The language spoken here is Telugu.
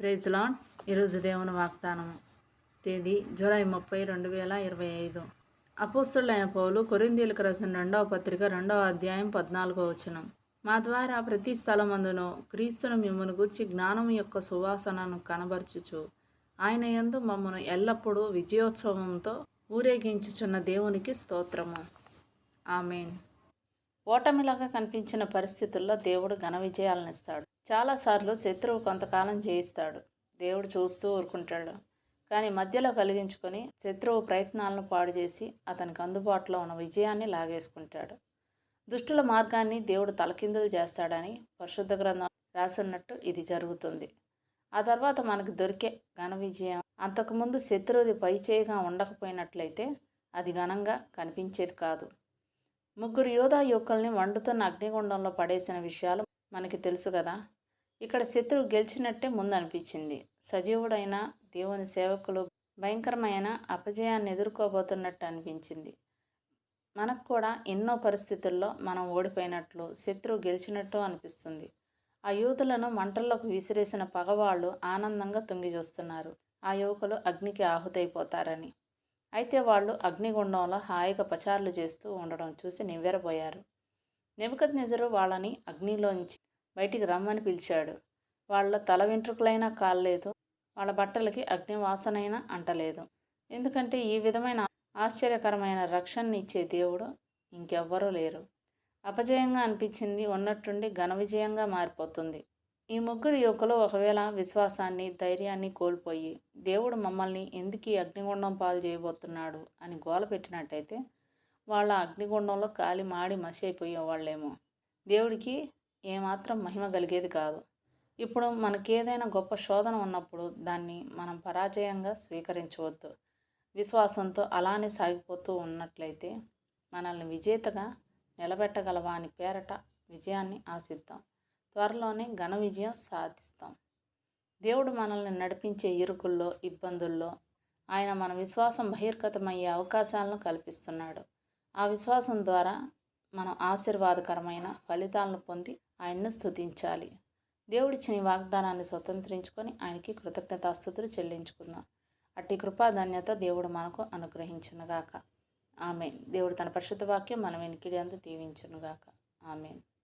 Praise lord. ఈరోజు దేవుని వాగ్దానం తేదీ జూలై 30, 2025. అపోస్తలుడైన పౌలు కొరింథీయులకు రాసిన 2వ పత్రిక 2వ అధ్యాయం 14వ వచనం. మా ద్వారా ప్రతి స్థలమందును క్రీస్తును మిమ్మును గూర్చి జ్ఞానం యొక్క సువాసనను కనబరచుచు ఆయన యందు మమ్మను ఎల్లప్పుడూ విజయోత్సవంతో ఊరేగించుచున్న దేవునికి స్తోత్రము. ఆమేన్. ఓటమిలాగా కనిపించిన పరిస్థితుల్లో దేవుడు ఘన విజయాలను ఇస్తాడు. చాలాసార్లు శత్రువు కొంతకాలం జయిస్తాడు, దేవుడు చూస్తూ ఊరుకుంటాడు. కానీ మధ్యలో కలిగించుకొని శత్రువు ప్రయత్నాలను పాడు చేసి అతనికి అందుబాటులో ఉన్న విజయాన్ని లాగేసుకుంటాడు. దుష్టుల మార్గాన్ని దేవుడు తలకిందులు చేస్తాడని పరిశుద్ధ గ్రంథం రాసున్నట్టు ఇది జరుగుతుంది. ఆ తర్వాత మనకు దొరికే ఘన విజయం అంతకుముందు శత్రువుది పైచేయిగా ఉండకపోయినట్లయితే అది ఘనంగా కనిపించేది కాదు. 3 యోధా యువకుల్ని మండుతున్న అగ్నిగుండంలో పడేసిన విషయాలు మనకి తెలుసు కదా. ఇక్కడ శత్రువు గెలిచినట్టే ముందు అనిపించింది. సజీవుడైన దేవుని సేవకులు భయంకరమైన అపజయాన్ని ఎదుర్కోబోతున్నట్టు అనిపించింది. మనకు కూడా ఎన్నో పరిస్థితుల్లో మనం ఓడిపోయినట్లు, శత్రువు గెలిచినట్టు అనిపిస్తుంది. ఆ యూదులను మంటల్లోకి విసిరేసిన పగవాళ్ళు ఆనందంగా తొంగి చూస్తున్నారు, ఆ యువకులు అగ్నికి ఆహుతైపోతారని. అయితే వాళ్ళు అగ్నిగుండంలో హాయిగా పచారులు చేస్తూ ఉండడం చూసి నివ్వెరపోయారు. నెబుకద్నెజరు వాళ్ళని అగ్నిలోంచి బయటికి రమ్మని పిలిచాడు. వాళ్ళ తల వెంట్రుకలైనా కాలలేదు, వాళ్ళ బట్టలకి అగ్ని వాసనైనా అంటలేదు. ఎందుకంటే ఈ విధమైన ఆశ్చర్యకరమైన రక్షణని ఇచ్చే దేవుడు ఇంకెవ్వరూ లేరు. అపజయంగా అనిపించింది ఉన్నట్టుండి ఘన విజయంగా మారిపోతుంది. ఈ 3 యువకులు ఒకవేళ విశ్వాసాన్ని, ధైర్యాన్ని కోల్పోయి దేవుడు మమ్మల్ని ఎందుకు ఈ అగ్నిగుండం పాలు చేయబోతున్నాడు అని గోల పెట్టినట్టయితే వాళ్ళ అగ్నిగుండంలో కాలి మాడి మసి అయిపోయేవాళ్ళేమో. దేవుడికి ఏమాత్రం మహిమ కలిగేది కాదు. ఇప్పుడు మనకేదైనా గొప్ప శోధన ఉన్నప్పుడు దాన్ని మనం పరాజయంగా స్వీకరించవద్దు. విశ్వాసంతో అలానే సాగిపోతూ ఉన్నట్లయితే మనల్ని విజేతగా నిలబెట్టగల వాని పేరట విజయాన్ని ఆశిద్దాం. త్వరలోనే ఘన విజయం సాధిస్తాం. దేవుడు మనల్ని నడిపించే ఇరుకుల్లో, ఇబ్బందుల్లో ఆయన మన విశ్వాసం బహిర్గతమయ్యే అవకాశాలను కల్పిస్తున్నాడు. ఆ విశ్వాసం ద్వారా మనం ఆశీర్వాదకరమైన ఫలితాలను పొంది ఆయన్ను స్తుతించాలి. దేవుడిచ్చిన ఈ వాగ్దానాన్ని స్వతంత్రించుకొని ఆయనకి కృతజ్ఞతాస్తుతులు చెల్లించుకుందాం. అట్టి కృపాధన్యత దేవుడు మనకు అనుగ్రహించునుగాక. ఆమేన్. దేవుడు తన పరిశుద్ధ వాక్యం మన వెనుకిడి అందు దీవించునుగాక. ఆమేన్.